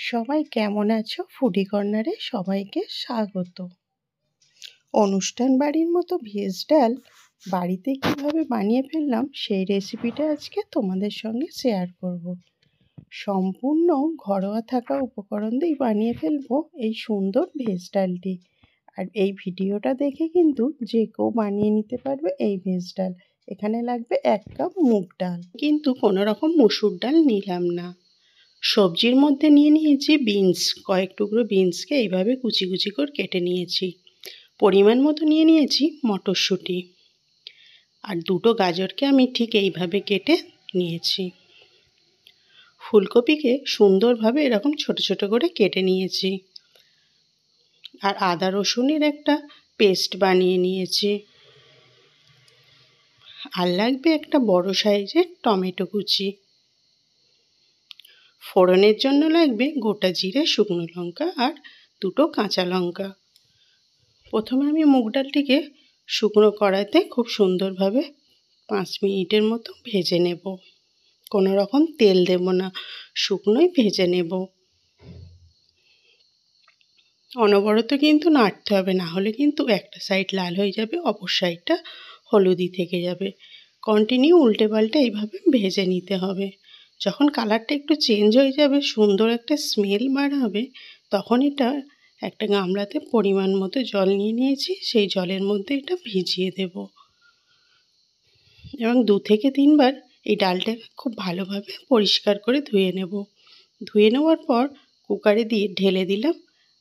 সবাই কেমন আছো? ফুডি কর্নারে সবাইকে স্বাগত। অনুষ্ঠান বাড়ির মতো ভেজ ডাল বাড়িতে কিভাবে বানিয়ে ফেললাম সেই রেসিপিটা আজকে তোমাদের সঙ্গে শেয়ার করব। সম্পূর্ণ ঘরোয়া থাকা উপকরণ দিয়ে বানিয়ে ফেলবো এই সুন্দর ভেজ ডালটি। আর এই ভিডিওটা দেখে কিন্তু যে কেউ বানিয়ে নিতে পারবে এই ভেজ ডাল। এখানে লাগবে 1 কাপ মুগ ডাল, কিন্তু কোনো রকম মসুর ডাল নিলাম না। সবজির মধ্যে নিয়ে নিয়েছি বিনস, কয়েক টুকরো বিনসকে এইভাবে কুচি কুচি করে কেটে নিয়েছি। পরিমাণ মতো নিয়ে নিয়েছি মটরশুঁটি, আর দুটো গাজরকে আমি ঠিক এইভাবে কেটে নিয়েছি। ফুলকপিকে সুন্দরভাবে এরকম ছোট ছোট করে কেটে নিয়েছি। আর আদা রসুনের একটা পেস্ট বানিয়ে নিয়েছি। আর লাগবে একটা বড় সাইজের টমেটো কুচি। ফোড়নের জন্য লাগবে গোটা জিরে, শুকনো লঙ্কা আর দুটো কাঁচা লঙ্কা। প্রথমে আমি মুগ ডালটিকে শুকনো কড়াইতে খুব সুন্দরভাবে 5 মিনিটের মতো ভেজে নেব। কোনো রকম তেল দেব না, শুকনোই ভেজে নেব। অনবরত কিন্তু নাড়তে হবে, না হলে কিন্তু একটা সাইড লাল হয়ে যাবে, অপর সাইডটা হলুদি থেকে যাবে। কন্টিনিউ উল্টে পাল্টে এইভাবে ভেজে নিতে হবে। যখন কালারটা একটু চেঞ্জ হয়ে যাবে, সুন্দর একটা স্মেল বার হবে, তখন এটা একটা গামলাতে পরিমাণ মতো জল নিয়ে নিয়েছি, সেই জলের মধ্যে এটা ভিজিয়ে দেব। এবং 2 থেকে 3 বার এই ডালটাকে খুব ভালোভাবে পরিষ্কার করে ধুয়ে নেব। ধুয়ে নেওয়ার পর কুকারে দিয়ে ঢেলে দিলাম।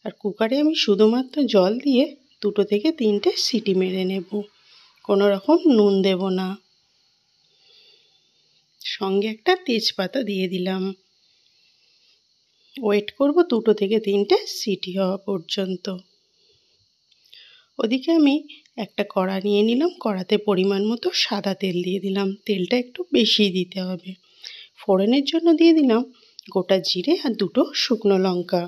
আর কুকারে আমি শুধুমাত্র জল দিয়ে 2 থেকে 3টে সিটি মেরে নেব। কোনো রকম নুন দেব না। সঙ্গে একটা তেজপাতা দিয়ে দিলাম। ওয়েট করব 2 থেকে 3টে সিটি হওয়া পর্যন্ত। ওদিকে আমি একটা কড়া নিয়ে নিলাম। কড়াতে পরিমাণ মতো সাদা তেল দিয়ে দিলাম। তেলটা একটু বেশি দিতে হবে। ফোড়নের জন্য দিয়ে দিলাম গোটা জিরে আর দুটো শুকনো লঙ্কা।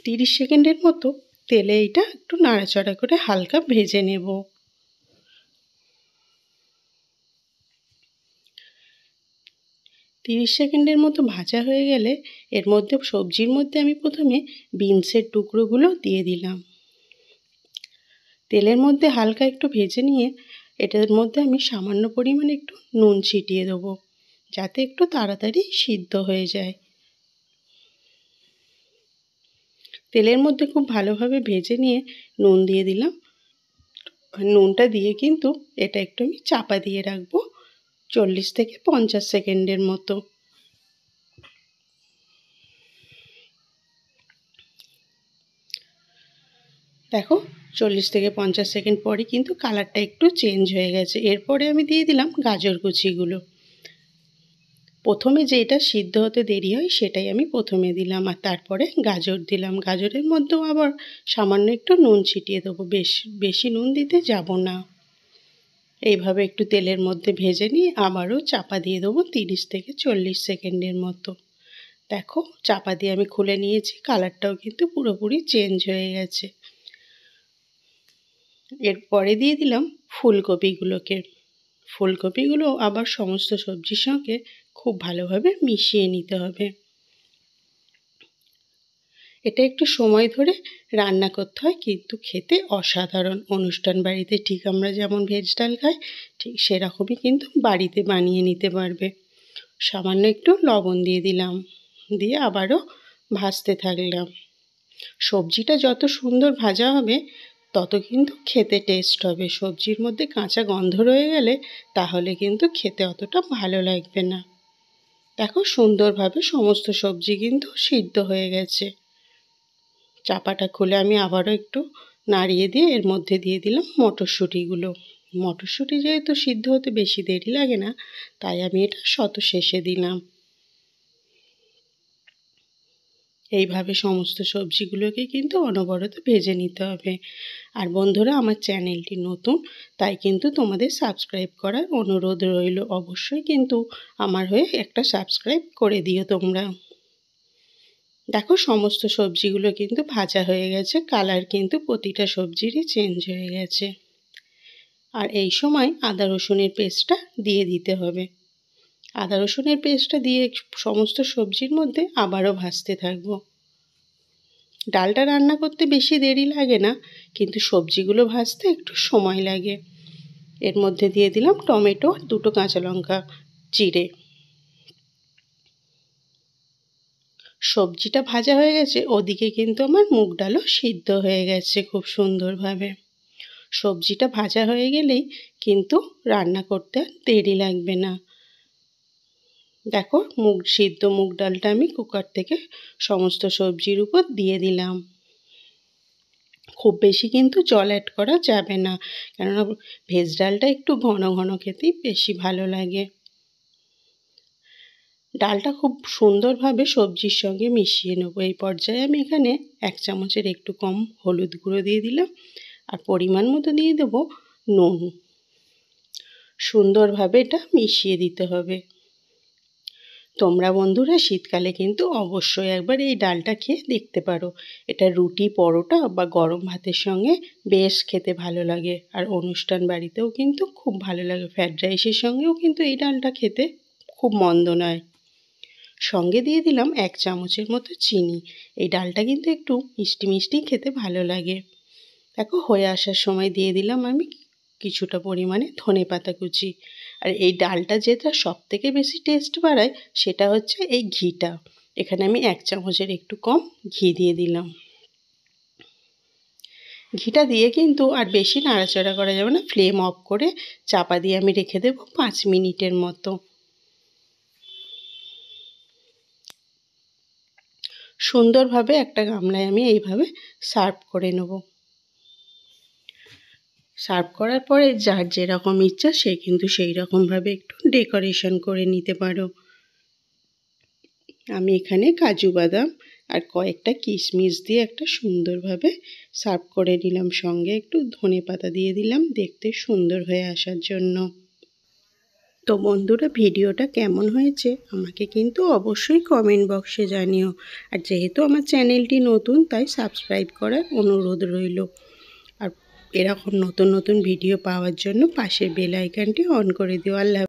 30 সেকেন্ডের মতো তেলে এটা একটু নাড়াচাড়া করে হালকা ভেজে নেব। তিরিশ সেকেন্ডের মতো ভাজা হয়ে গেলে এর মধ্যে সবজির মধ্যে আমি প্রথমে বিনসের টুকরোগুলো দিয়ে দিলাম। তেলের মধ্যে হালকা একটু ভেজে নিয়ে এটার মধ্যে আমি সামান্য পরিমাণে একটু নুন ছিটিয়ে দেবো, যাতে একটু তাড়াতাড়ি সিদ্ধ হয়ে যায়। তেলের মধ্যে খুব ভালোভাবে ভেজে নিয়ে নুন দিয়ে দিলাম। নুনটা দিয়ে কিন্তু এটা একটু আমি চাপা দিয়ে রাখবো 40 থেকে 50 সেকেন্ডের মতো। দেখো 40 থেকে 50 সেকেন্ড পরে কিন্তু কালারটা একটু চেঞ্জ হয়ে গেছে। এরপরে আমি দিয়ে দিলাম গাজর কুচিগুলো। প্রথমে যেটা সিদ্ধ হতে দেরি হয় সেটাই আমি প্রথমে দিলাম, আর তারপরে গাজর দিলাম। গাজরের মধ্যেও আবার সামান্য একটু নুন ছিটিয়ে দেবো, বেশি নুন দিতে যাব না। এইভাবে একটু তেলের মধ্যে ভেজে নিয়ে আবারও চাপা দিয়ে দেবো 30 থেকে 40 সেকেন্ডের মতো। দেখো চাপা দিয়ে আমি খুলে নিয়েছি, কালারটাও কিন্তু পুরোপুরি চেঞ্জ হয়ে গেছে। এরপরে দিয়ে দিলাম ফুলকপিগুলো আবার সমস্ত সবজির সঙ্গে খুব ভালোভাবে মিশিয়ে নিতে হবে। এটা একটু সময় ধরে রান্না করতে হয়, কিন্তু খেতে অসাধারণ। অনুষ্ঠান বাড়িতে ঠিক আমরা যেমন ভেজ ডাল খাই, ঠিক সেরকমই কিন্তু বাড়িতে বানিয়ে নিতে পারবে। সামান্য একটু লবণ দিয়ে দিলাম, দিয়ে আবারও ভাজতে থাকলাম। সবজিটা যত সুন্দর ভাজা হবে তত কিন্তু খেতে টেস্ট হবে। সবজির মধ্যে কাঁচা গন্ধ রয়ে গেলে তাহলে কিন্তু খেতে অতটা ভালো লাগবে না। দেখো সুন্দরভাবে সমস্ত সবজি কিন্তু সিদ্ধ হয়ে গেছে। চাপাটা খুলে আমি আবারও একটু নাড়িয়ে দিয়ে এর মধ্যে দিয়ে দিলাম মটরশুঁটিগুলো। মটরশুঁটি যেহেতু সিদ্ধ হতে বেশি দেরি লাগে না, তাই আমি এটা শত শেষে দিলাম। এইভাবে সমস্ত সবজিগুলোকে কিন্তু অনবরত ভেজে নিতে হবে। আর বন্ধুরা, আমার চ্যানেলটি নতুন, তাই কিন্তু তোমাদের সাবস্ক্রাইব করার অনুরোধ রইল। অবশ্যই কিন্তু আমার হয়ে একটা সাবস্ক্রাইব করে দিও তোমরা। দেখো সমস্ত সবজিগুলো কিন্তু ভাজা হয়ে গেছে, কালার কিন্তু প্রতিটা সবজিরই চেঞ্জ হয়ে গেছে। আর এই সময় আদা রসুনের পেস্টটা দিয়ে দিতে হবে। আদা রসুনের পেস্টটা দিয়ে সমস্ত সবজির মধ্যে আবারও ভাজতে থাকবো। ডালটা রান্না করতে বেশি দেরি লাগে না, কিন্তু সবজিগুলো ভাজতে একটু সময় লাগে। এর মধ্যে দিয়ে দিলাম টমেটো আর 2টো কাঁচা লঙ্কা চিড়ে। সবজিটা ভাজা হয়ে গেছে, ওদিকে কিন্তু আমার মুগ ডালও সিদ্ধ হয়ে গেছে খুব সুন্দরভাবে। সবজিটা ভাজা হয়ে গেলেই কিন্তু রান্না করতে দেরি লাগবে না। দেখো সিদ্ধ মুগ ডালটা আমি কুকার থেকে সমস্ত সবজির উপর দিয়ে দিলাম। খুব বেশি কিন্তু জল অ্যাড করা যাবে না, কেননা ভেজ ডালটা একটু ঘন ঘন খেতেই বেশি ভালো লাগে। ডালটা খুব সুন্দরভাবে সবজির সঙ্গে মিশিয়ে নেব। এই পর্যায়ে আমি এখানে 1 চামচের একটু কম হলুদ গুঁড়ো দিয়ে দিলাম আর পরিমাণ মতো দিয়ে দেব নুন। সুন্দরভাবে এটা মিশিয়ে দিতে হবে। তোমরা বন্ধুরা শীতকালে কিন্তু অবশ্যই একবার এই ডালটা খেয়ে দেখতে পারো। এটা রুটি, পরোটা বা গরম ভাতের সঙ্গে বেশ খেতে ভালো লাগে। আর অনুষ্ঠান বাড়িতেও কিন্তু খুব ভালো লাগে। ফ্রায়েড রাইসের সঙ্গেও কিন্তু এই ডালটা খেতে খুব মন্দ নয়। সঙ্গে দিয়ে দিলাম 1 চামচের মতো চিনি। এই ডালটা কিন্তু একটু মিষ্টি মিষ্টি খেতে ভালো লাগে। দেখো হয়ে আসার সময় দিয়ে দিলাম আমি কিছুটা পরিমাণে ধনেপাতা কুচি। আর এই ডালটা যেটা সবথেকে বেশি টেস্ট বাড়ায় সেটা হচ্ছে এই ঘিটা। এখানে আমি 1 চামচের একটু কম ঘি দিয়ে দিলাম। ঘিটা দিয়ে কিন্তু আর বেশি নাড়াচাড়া করা যাবে না, ফ্লেম অফ করে চাপা দিয়ে আমি রেখে দেব 5 মিনিটের মতো। সুন্দরভাবে একটা গামলায় আমি এইভাবে সার্ভ করে নেব। সার্ভ করার পরে যার যেরকম ইচ্ছা সে কিন্তু সেই রকমভাবে একটু ডেকোরেশন করে নিতে পারো। আমি এখানে কাজু বাদাম আর কয়েকটা কিশমিশ দিয়ে একটা সুন্দরভাবে সার্ভ করে নিলাম। সঙ্গে একটু ধনেপাতা দিয়ে দিলাম দেখতে সুন্দর হয়ে আসার জন্য। তো বন্ধুরা ভিডিওটা কেমন হয়েছে আমাকে কিন্তু অবশ্যই কমেন্ট বক্সে জানিও। আর যেহেতু আমার চ্যানেলটি নতুন তাই সাবস্ক্রাইব করার অনুরোধ রইল। আর এরকম নতুন নতুন ভিডিও পাওয়ার জন্য পাশের বেল আইকনটি অন করে দিও। আল্লাহ।